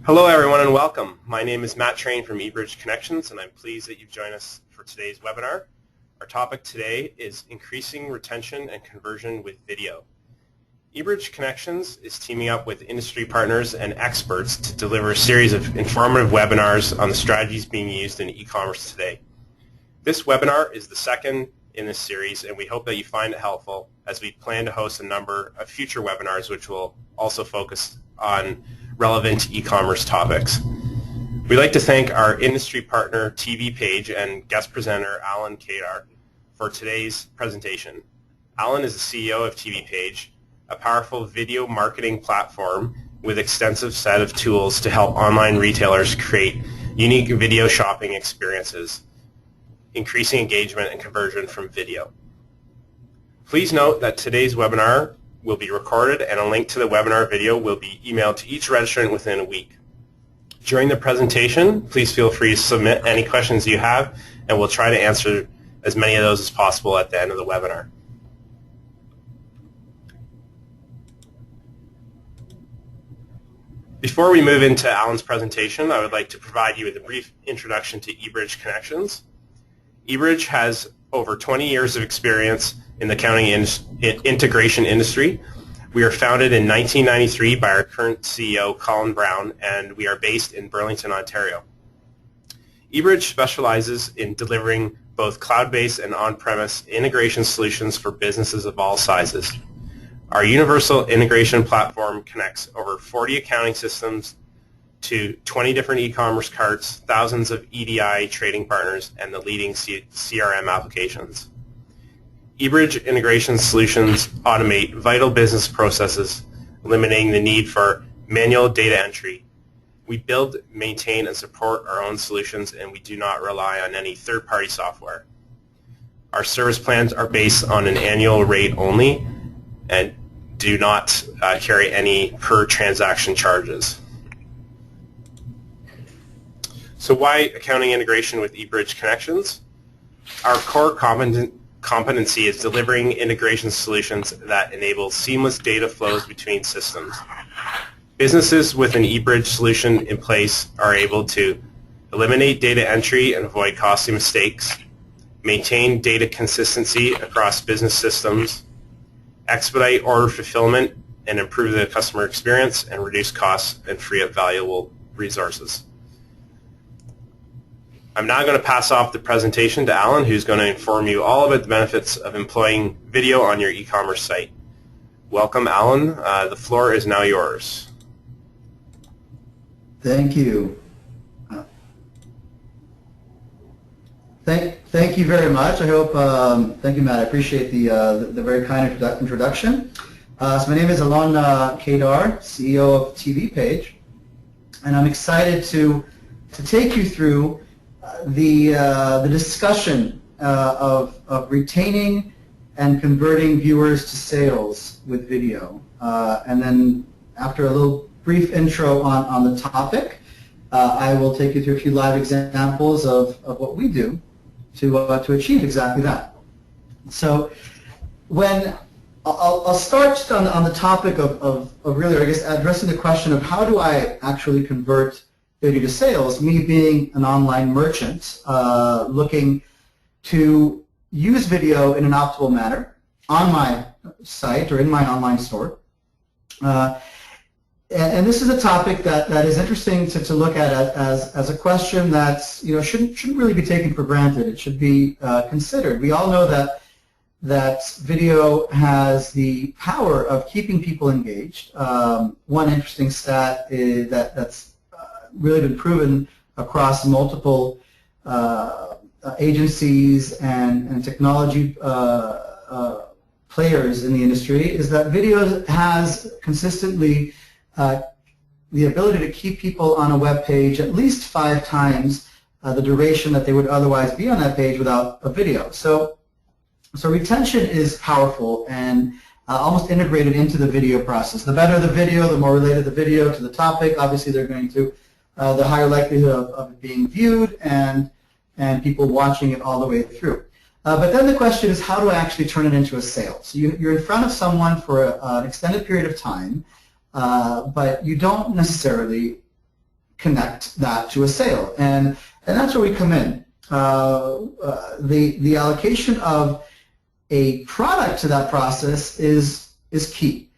Hello everyone and welcome. My name is Matt Train from eBridge Connections and I'm pleased that you've joined us for today's webinar. Our topic today is increasing retention and conversion with video. eBridge Connections is teaming up with industry partners and experts to deliver a series of informative webinars on the strategies being used in e-commerce today. This webinar is the second in this series and we hope that you find it helpful as we plan to host a number of future webinars which will also focus on relevant e-commerce topics. We'd like to thank our industry partner TVPage and guest presenter Allon Caidar for today's presentation. Allon is the CEO of TVPage, a powerful video marketing platform with extensive set of tools to help online retailers create unique video shopping experiences, increasing engagement and conversion from video. Please note that today's webinar will be recorded and a link to the webinar video will be emailed to each registrant within a week. During the presentation, please feel free to submit any questions you have and we'll try to answer as many of those as possible at the end of the webinar. Before we move into Allon's presentation, I would like to provide you with a brief introduction to eBridge Connections. eBridge has over 20 years of experience in the accounting integration industry. We are founded in 1993 by our current CEO, Colin Brown, and we are based in Burlington, Ontario. eBridge specializes in delivering both cloud-based and on-premise integration solutions for businesses of all sizes. Our universal integration platform connects over 40 accounting systems to 20 different e-commerce carts, thousands of EDI trading partners, and the leading CRM applications. eBridge integration solutions automate vital business processes, eliminating the need for manual data entry. We build, maintain, and support our own solutions, and we do not rely on any third-party software. Our service plans are based on an annual rate only and do not carry any per-transaction charges. So why accounting integration with eBridge Connections? Our core competency is delivering integration solutions that enable seamless data flows between systems. Businesses with an eBridge solution in place are able to eliminate data entry and avoid costly mistakes, maintain data consistency across business systems, expedite order fulfillment and improve the customer experience, and reduce costs and free up valuable resources. I'm now going to pass off the presentation to Allon, who's going to inform you all about the benefits of employing video on your e-commerce site. Welcome, Allon. The floor is now yours. Thank you. Thank you very much. I hope. Thank you, Matt. I appreciate the very kind introduction. So my name is Allon Caidar, CEO of TVPage, and I'm excited to take you through the discussion of retaining and converting viewers to sales with video. And then after a little brief intro on the topic, I will take you through a few live examples of what we do to achieve exactly that. So when I'll start just on the topic of really, I guess, addressing the question of how do I actually convert video to sales, me being an online merchant looking to use video in an optimal manner on my site or in my online store. And this is a topic that is interesting to look at as a question that's, shouldn't really be taken for granted. It should be considered. We all know that video has the power of keeping people engaged. One interesting stat is that's really been proven across multiple agencies and technology players in the industry is that video has consistently the ability to keep people on a web page at least 5 times the duration that they would otherwise be on that page without a video. So retention is powerful and almost integrated into the video process. The better the video, the more related the video to the topic. Obviously, they're going to the higher likelihood of it being viewed and people watching it all the way through. But then the question is, how do I actually turn it into a sale? So you're in front of someone for an extended period of time, but you don't necessarily connect that to a sale. And that's where we come in. The allocation of a product to that process is key.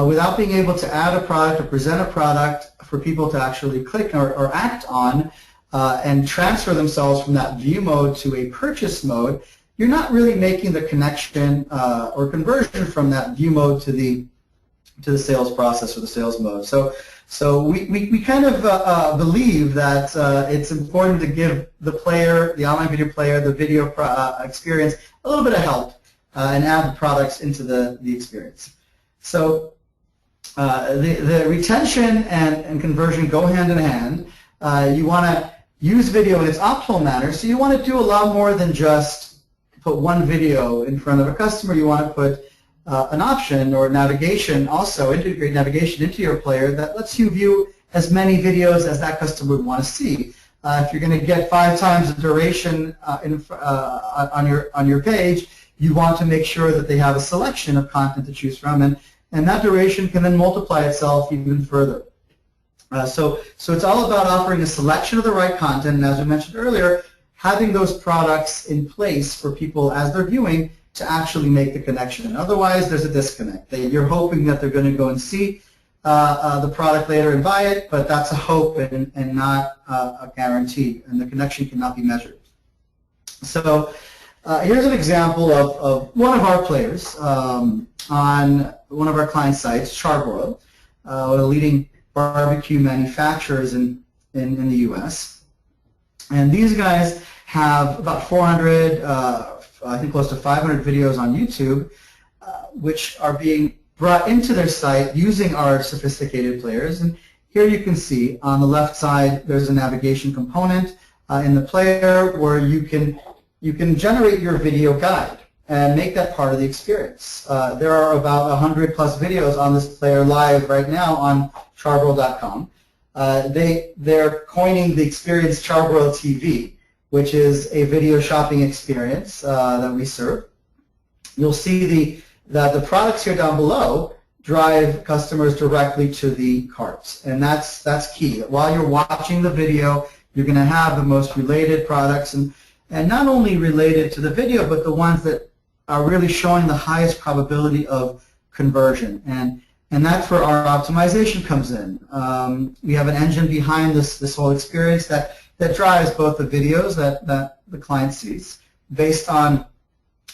Without being able to add a product or present a product for people to actually click or act on and transfer themselves from that view mode to a purchase mode, you're not really making the connection or conversion from that view mode to the sales process or the sales mode. So we kind of believe that it's important to give the player, the online video player, the video experience a little bit of help and add the products into the experience. So the retention and conversion go hand in hand. You want to use video in its optimal manner, so you want to do a lot more than just put one video in front of a customer. You want to put an option or navigation, also integrate navigation into your player that lets you view as many videos as that customer would want to see. If you're going to get 5 times the duration on your page, you want to make sure that they have a selection of content to choose from, and that duration can then multiply itself even further. So it's all about offering a selection of the right content, and as we mentioned earlier, having those products in place for people as they're viewing to actually make the connection. Otherwise, there's a disconnect. You're hoping that they're going to go and see the product later and buy it, but that's a hope and not a guarantee, and the connection cannot be measured. So here's an example of one of our players on one of our client sites, Charbroil, one of the leading barbecue manufacturers in the U.S. And these guys have about 400, I think close to 500 videos on YouTube, which are being brought into their site using our sophisticated players. And here you can see on the left side there's a navigation component in the player where you can generate your video guide and make that part of the experience. There are about 100 plus videos on this player live right now on charbroil.com. They're coining the experience Charbroil TV, which is a video shopping experience that we serve. You'll see that the products here down below drive customers directly to the carts, and that's key. While you're watching the video, you're going to have the most related products, and not only related to the video, but the ones that are really showing the highest probability of conversion, and that's where our optimization comes in. We have an engine behind this whole experience that drives both the videos that the client sees based on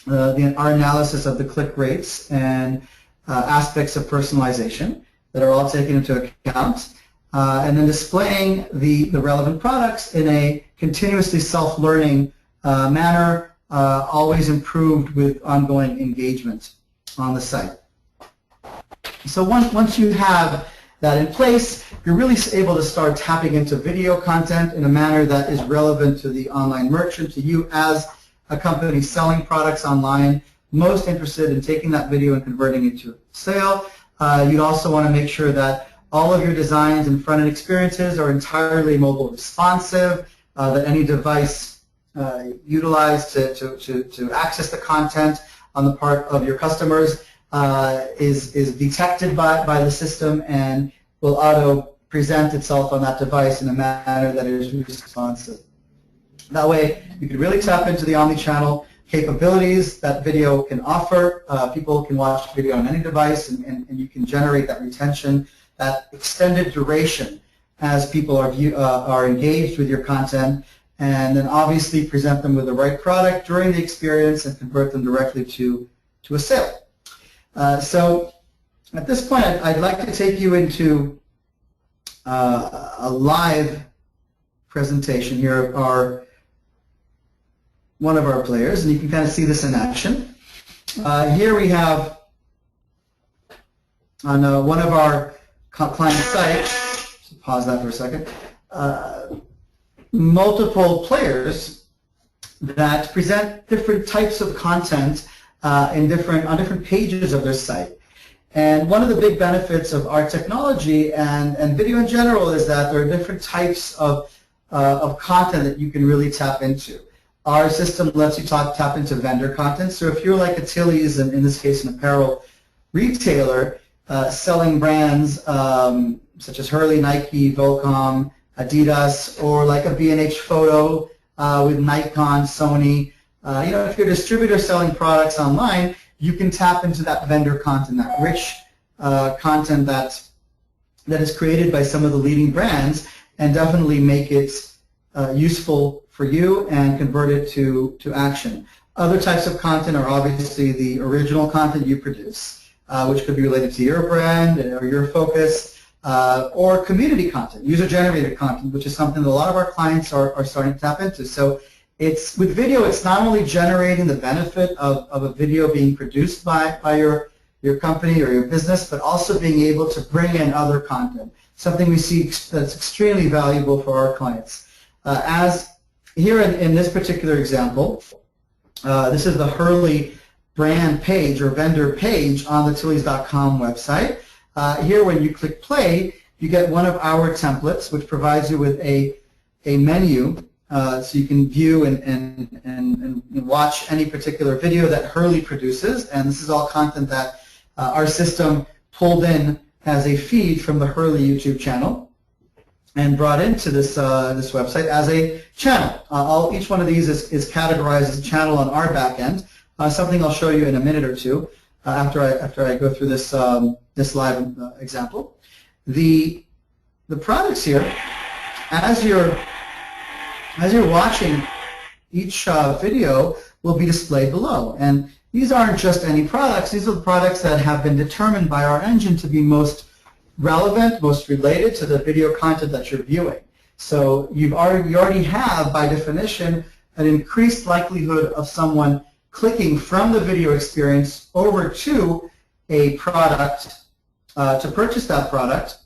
our analysis of the click rates and aspects of personalization that are all taken into account, and then displaying the relevant products in a continuously self-learning manner, always improved with ongoing engagement on the site. So once you have that in place, you're really able to start tapping into video content in a manner that is relevant to the online merchant, to you as a company selling products online, most interested in taking that video and converting it to a sale. You'd also want to make sure that all of your designs and front-end experiences are entirely mobile responsive, that any device utilized to access the content on the part of your customers is detected by the system and will auto-present itself on that device in a manner that is responsive. That way, you can really tap into the omni-channel capabilities that video can offer. People can watch video on any device, and you can generate that retention, that extended duration as people are engaged with your content, and then obviously present them with the right product during the experience and convert them directly to a sale. So at this point, I'd like to take you into a live presentation here of one of our players, and you can kind of see this in action. Here we have on one of our client sites, so pause that for a second, multiple players that present different types of content on different pages of their site. And one of the big benefits of our technology and video in general is that there are different types of content that you can really tap into. Our system lets you tap into vendor content. So if you're like a Tilly's, and in this case an apparel retailer, selling brands such as Hurley, Nike, Volcom, Adidas, or like a B&H photo with Nikon, Sony. If you're a distributor selling products online, you can tap into that vendor content, that rich content that is created by some of the leading brands, and definitely make it useful for you and convert it to action. Other types of content are obviously the original content you produce, which could be related to your brand or your focus, or community content, user-generated content, which is something that a lot of our clients are starting to tap into. So with video, it's not only generating the benefit of a video being produced by your company or your business, but also being able to bring in other content, something we see that's extremely valuable for our clients. As here in this particular example, this is the Hurley brand page or vendor page on the Tillys.com website. Here, when you click play, you get one of our templates, which provides you with a menu, so you can view and watch any particular video that Hurley produces. And this is all content that our system pulled in as a feed from the Hurley YouTube channel and brought into this website as a channel. Each one of these is categorized as a channel on our back end. Something I'll show you in a minute or two after I go through this live example. The products here, as you're watching each video, will be displayed below. And these aren't just any products. These are the products that have been determined by our engine to be most relevant, most related to the video content that you're viewing. So you already have, by definition, an increased likelihood of someone clicking from the video experience over to a product to purchase that product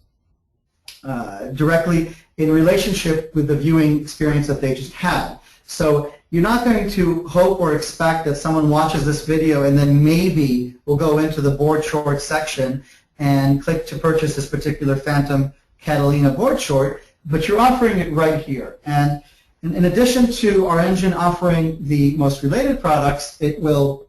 directly in relationship with the viewing experience that they just had. So you're not going to hope or expect that someone watches this video and then maybe will go into the board short section and click to purchase this particular Phantom Catalina board short, but you're offering it right here. And in addition to our engine offering the most related products, it will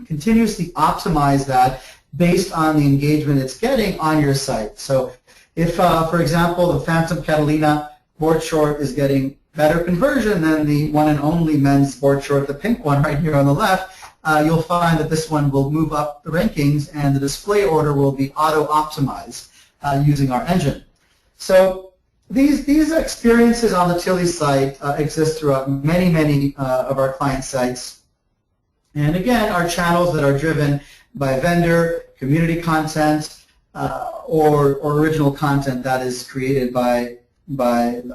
continuously optimize that based on the engagement it's getting on your site. So if, for example, the Phantom Catalina board short is getting better conversion than the one and only men's board short, the pink one right here on the left, you'll find that this one will move up the rankings and the display order will be auto-optimized using our engine. So these experiences on the Tilly site exist throughout many of our client sites. And again, are channels that are driven by vendor, community content, or original content that is created by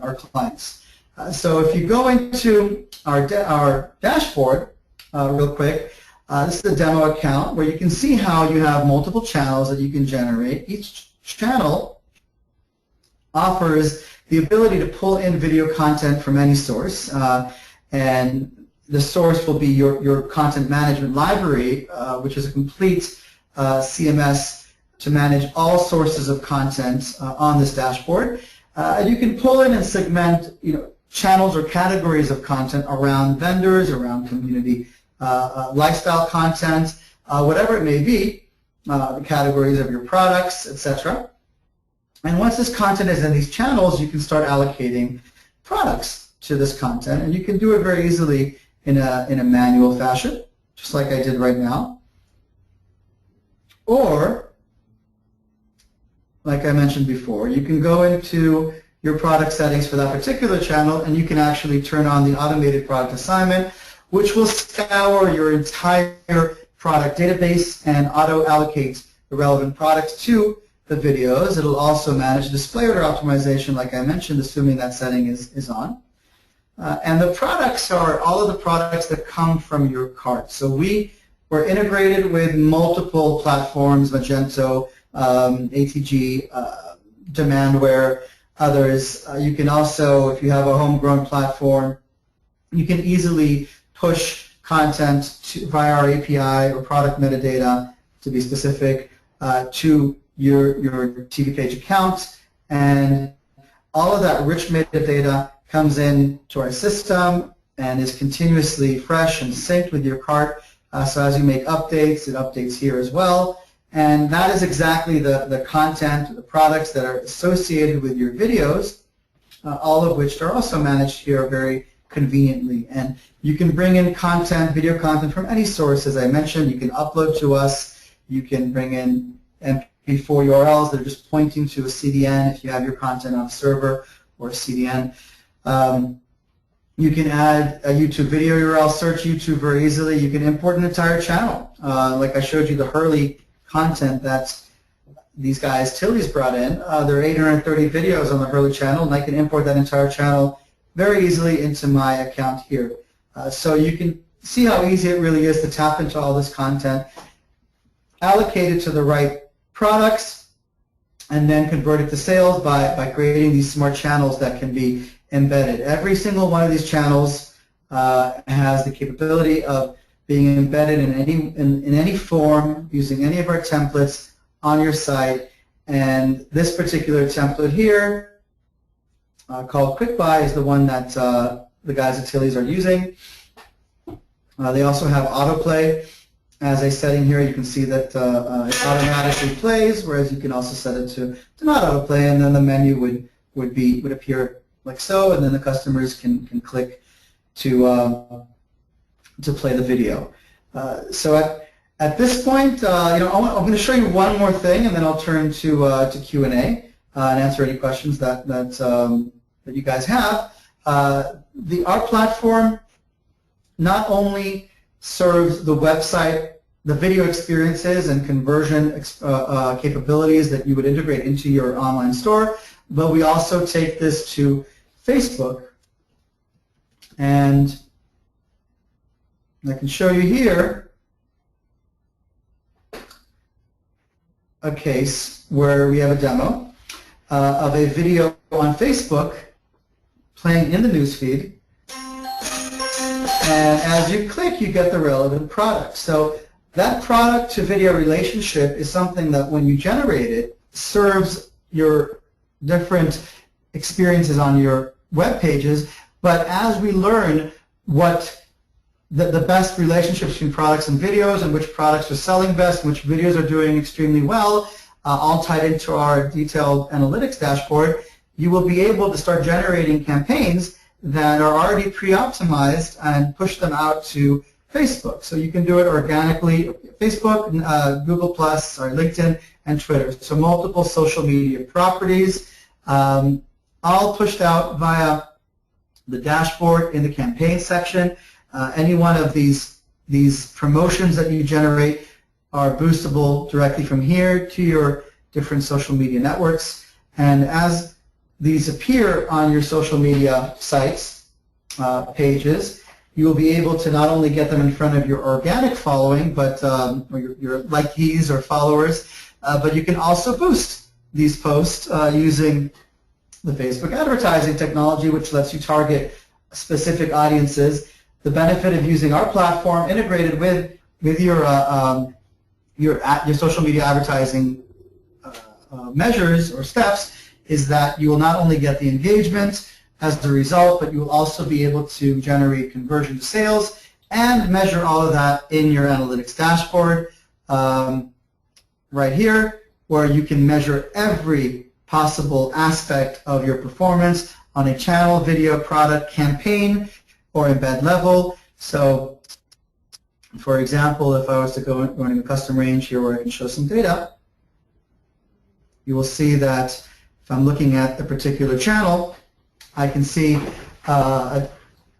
our clients. So if you go into our dashboard real quick, this is a demo account where you can see how you have multiple channels that you can generate. Each channel offers the ability to pull in video content from any source, and the source will be your content management library, which is a complete CMS to manage all sources of content on this dashboard. And you can pull in and segment, channels or categories of content around vendors, around community lifestyle content, whatever it may be, the categories of your products, etc. And once this content is in these channels, you can start allocating products to this content, and you can do it very easily in a manual fashion, just like I did right now. Or, like I mentioned before, you can go into your product settings for that particular channel, and you can actually turn on the automated product assignment, which will scour your entire product database and auto-allocate the relevant products to the videos. It'll also manage display order optimization, like I mentioned, assuming that setting is on. And the products are all of the products that come from your cart. So we're integrated with multiple platforms, Magento, ATG, Demandware, others. You can also, if you have a homegrown platform, you can easily push content via our API or product metadata, to be specific, to your TVPage account, and all of that rich metadata comes in to our system and is continuously fresh and synced with your cart. So as you make updates, it updates here as well. And that is exactly the content, the products that are associated with your videos all of which are also managed here very conveniently. And you can bring in content, video content from any source, as I mentioned. You can upload to us. You can bring in MP4 URLs that are just pointing to a CDN if you have your content on a server or a CDN. You can add a YouTube video URL, search YouTube very easily. You can import an entire channel. Like I showed you the Hurley content that these guys, Tilly's, brought in. There are 830 videos on the Hurley channel, and I can import that entire channel very easily into my account here. So you can see how easy it really is to tap into all this content, allocate it to the right products, and then convert it to sales by creating these smart channels that can be embedded. Every single one of these channels has the capability of being embedded in any form using any of our templates on your site. And this particular template here called Quick Buy is the one that the guys at Tilly's are using. They also have autoplay as a setting here. You can see that it automatically plays, whereas you can also set it to not autoplay, and then the menu would appear like so, and then the customers can click to play the video. So at this point, I'm going to show you one more thing, and then I'll turn to Q&A and answer any questions that you guys have. Our platform not only serves the website, the video experiences and conversion capabilities that you would integrate into your online store, but we also take this to Facebook. And I can show you here a case where we have a demo of a video on Facebook playing in the newsfeed. And as you click, you get the relevant product. So that product to video relationship is something that when you generate it, serves your different experiences on your web pages. But as we learn what the best relationships between products and videos, and which products are selling best, which videos are doing extremely well, all tied into our detailed analytics dashboard, you will be able to start generating campaigns that are already pre-optimized and push them out to Facebook. So you can do it organically, Facebook, Google+, LinkedIn, and Twitter. So multiple social media properties, all pushed out via the dashboard in the campaign section. Any one of these promotions that you generate are boostable directly from here to your different social media networks. And as these appear on your social media sites, pages, you will be able to not only get them in front of your organic following, but or your likees or followers, but you can also boost these posts using the Facebook advertising technology, which lets you target specific audiences. The benefit of using our platform integrated with your social media advertising measures or steps is that you will not only get the engagement as a result, but you will also be able to generate conversion to sales and measure all of that in your analytics dashboard right here, where you can measure every possible aspect of your performance on a channel, video, product, campaign, or embed level. So, for example, if I was to go into a custom range here where I can show some data, you will see that if I'm looking at a particular channel, I can see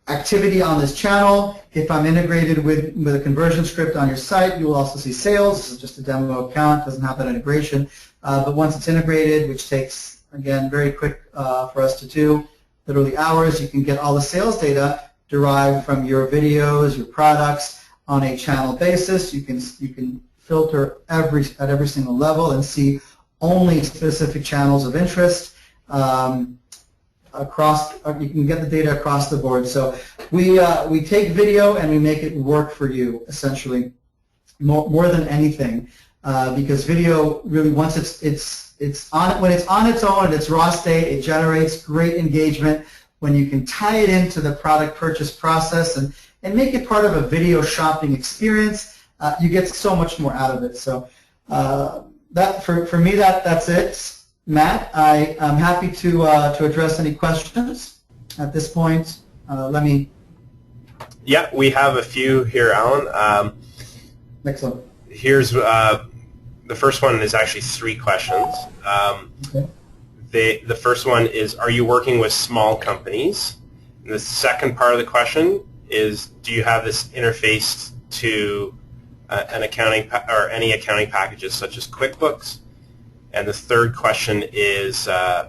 activity on this channel. If I'm integrated with a conversion script on your site, you will also see sales. This is just a demo account, doesn't have that integration. But once it's integrated, which takes, again, very quick for us to do, literally hours, you can get all the sales data derived from your videos, your products on a channel basis. You can filter at every single level and see only specific channels of interest across. You can get the data across the board. So we take video and we make it work for you, essentially, more than anything, because video really, once when it's on its own in its raw state, it generates great engagement. When you can tie it into the product purchase process and make it part of a video shopping experience, you get so much more out of it. So that for me, that's it. Matt, I am happy to address any questions at this point. Let me. Yeah, we have a few here, Alan. Excellent. Here's the first one is actually 3 questions. Okay. The first one is, are you working with small companies? And the second part of the question is, do you have this interfaced to an accounting or any accounting packages such as QuickBooks? And the third question is,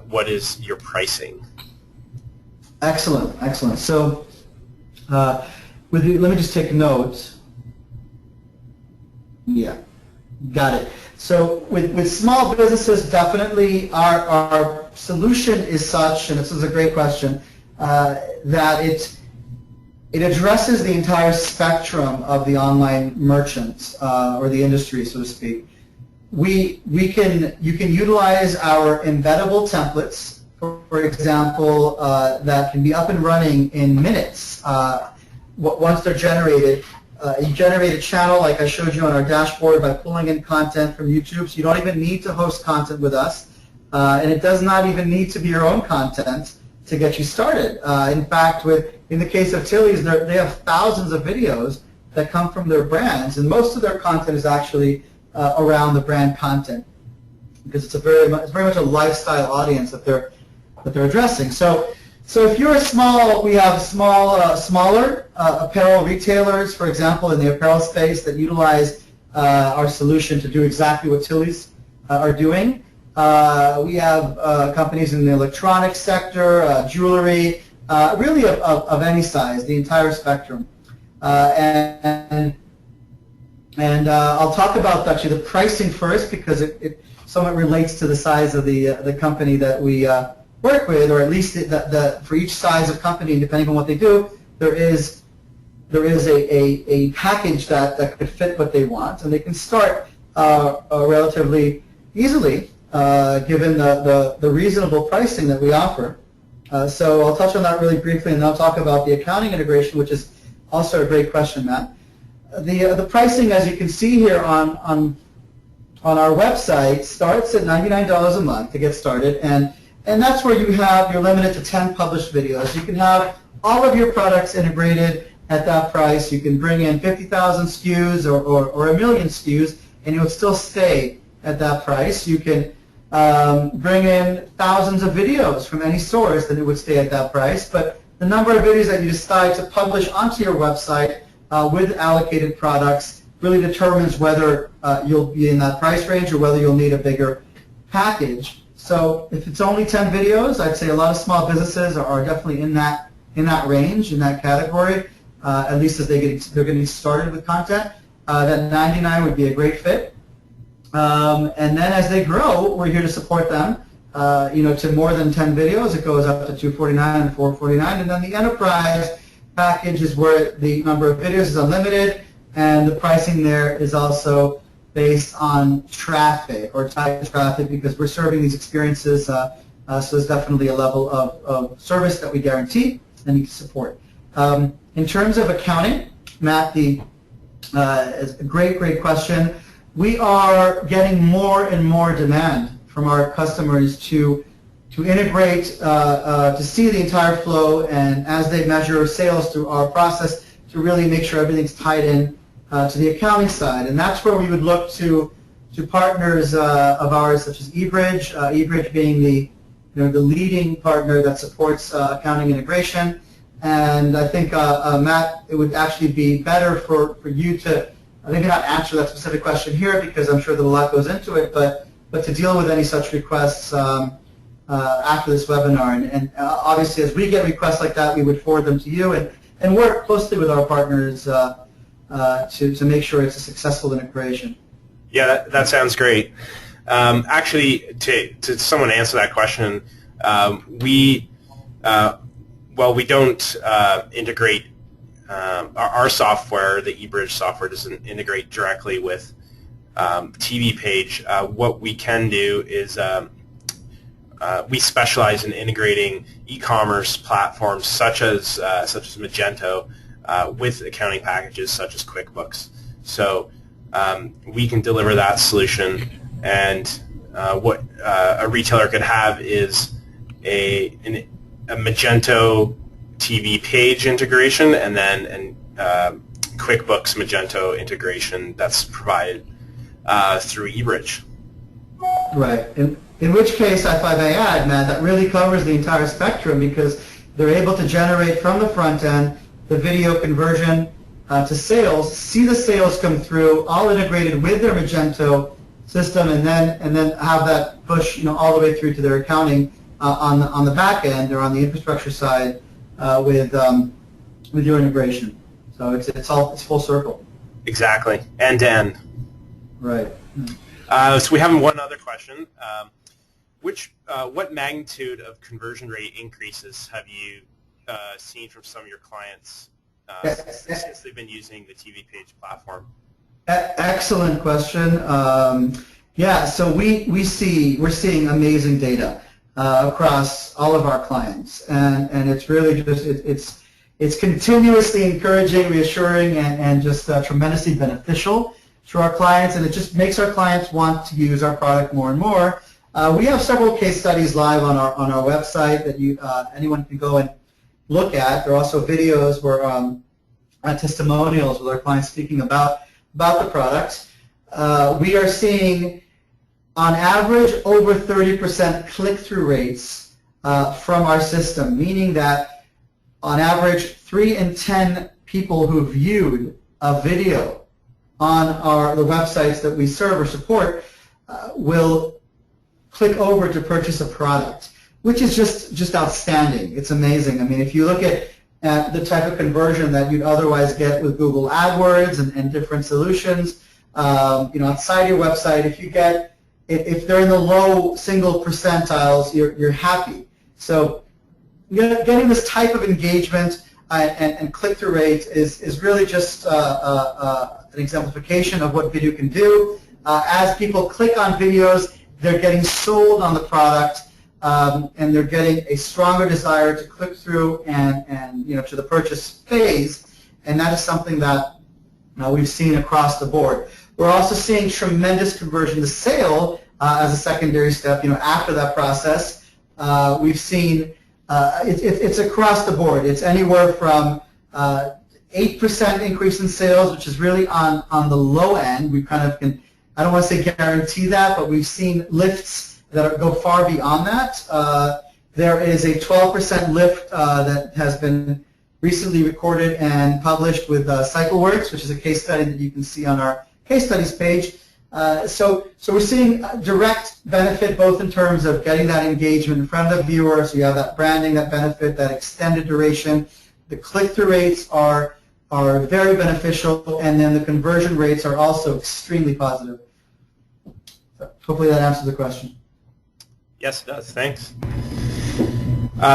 what is your pricing? Excellent, excellent. So let me just take a note. Yeah, got it. So with small businesses, definitely our solution is such, and this is a great question, that it addresses the entire spectrum of the online merchants or the industry, so to speak. You can utilize our embeddable templates, for example, that can be up and running in minutes once they're generated. You generate a channel like I showed you on our dashboard by pulling in content from YouTube, so you don't even need to host content with us, and it does not even need to be your own content to get you started. In fact, in the case of Tilly's, they have thousands of videos that come from their brands, and most of their content is actually around the brand content, because it's very much a lifestyle audience that they're addressing. So if you're we have smaller apparel retailers, for example, in the apparel space that utilize our solution to do exactly what Tilly's are doing. We have companies in the electronics sector, jewelry, really of any size, the entire spectrum. And I'll talk about actually the pricing first, because it somewhat relates to the size of the company that we work with, or at least for each size of company, depending on what they do, there is a package that could fit what they want, and they can start relatively easily given the reasonable pricing that we offer. So I'll touch on that really briefly, and then I'll talk about the accounting integration, which is also a great question, Matt. The pricing, as you can see here on our website, starts at $99 a month to get started, and that's where you're limited to 10 published videos. You can have all of your products integrated at that price. You can bring in 50,000 SKUs or a million SKUs, and you'll still stay at that price. You can bring in thousands of videos from any source, and it would stay at that price. But the number of videos that you decide to publish onto your website with allocated products really determines whether you'll be in that price range or whether you'll need a bigger package. So if it's only 10 videos, I'd say a lot of small businesses are definitely in that range, in that category, at least as they're getting started with content. That 99 would be a great fit. And then as they grow, we're here to support them. To more than 10 videos, it goes up to $249 and $449. And then the enterprise package is where the number of videos is unlimited, and the pricing there is also based on traffic or type of traffic, because we're serving these experiences, so there's definitely a level of service that we guarantee and we support. In terms of accounting, Matt, is a great question. We are getting more and more demand from our customers to integrate, to see the entire flow, and as they measure sales through our process, to really make sure everything's tied in to the accounting side. And that's where we would look to partners of ours, such as eBridge, eBridge being the leading partner that supports accounting integration. And I think, Matt, it would actually be better for you to maybe not answer that specific question here, because I'm sure that a lot goes into it, but to deal with any such requests after this webinar. And obviously, as we get requests like that, we would forward them to you and work closely with our partners to make sure it's a successful integration. Yeah, that sounds great. Actually, to someone answer that question, we don't integrate our software. The eBridge software doesn't integrate directly with TVPage. What we can do is we specialize in integrating e-commerce platforms such as Magento with accounting packages such as QuickBooks. So we can deliver that solution, and what a retailer could have is a Magento TVPage integration, and then QuickBooks Magento integration that's provided through eBridge. Right. In which case, if I may add, Matt, that really covers the entire spectrum, because they're able to generate from the front end the video conversion to sales, see the sales come through, all integrated with their Magento system, and then have that push all the way through to their accounting on the back end or on the infrastructure side with your integration. So it's full circle. Exactly, end to end. Right. So we have one other question. What magnitude of conversion rate increases have you seen from some of your clients since they've been using the TVPage platform? Excellent question. So we're seeing amazing data across all of our clients, and it's really just it's continuously encouraging, reassuring, and just tremendously beneficial to our clients, and it just makes our clients want to use our product more and more. We have several case studies live on our website that anyone can go and look at. There are also videos where testimonials with our clients speaking about the product. We are seeing, on average, over 30% click-through rates from our system, meaning that on average 3 in 10 people who viewed a video on the websites that we serve or support will click over to purchase a product, which is just outstanding. It's amazing. I mean, if you look at the type of conversion that you'd otherwise get with Google AdWords and different solutions, outside your website, if they're in the low single percentiles, you're happy. So getting this type of engagement and click-through rate is really just an exemplification of what video can do. As people click on videos, they're getting sold on the product, and they're getting a stronger desire to click through and to the purchase phase, and that is something that we've seen across the board. We're also seeing tremendous conversion to sale as a secondary step. After that process, we've seen it's across the board. It's anywhere from 8% increase in sales, which is really on the low end. We kind of can, I don't want to say guarantee that, but we've seen lifts that go far beyond that. There is a 12% lift that has been recently recorded and published with CycleWorks, which is a case study that you can see on our case studies page. So we're seeing direct benefit both in terms of getting that engagement in front of the viewer, so you have that branding, that benefit, that extended duration. The click-through rates are very beneficial, and then the conversion rates are also extremely positive. So hopefully that answers the question. Yes, it does. Thanks.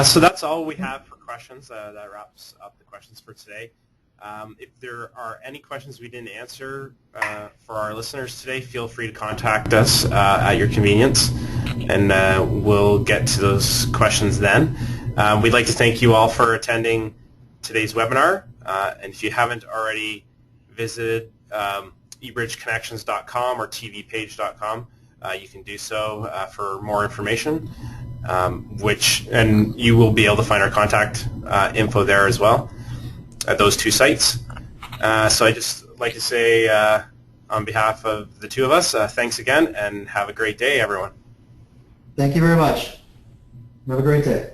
So that's all we have for questions. That wraps up the questions for today. If there are any questions we didn't answer for our listeners today, feel free to contact us at your convenience, and we'll get to those questions then. We'd like to thank you all for attending today's webinar, and if you haven't already visited eBridgeConnections.com or TVPage.com, you can do so for more information, and you will be able to find our contact info there as well at those two sites. So I just like to say on behalf of the two of us, thanks again, and have a great day, everyone. Thank you very much. Have a great day.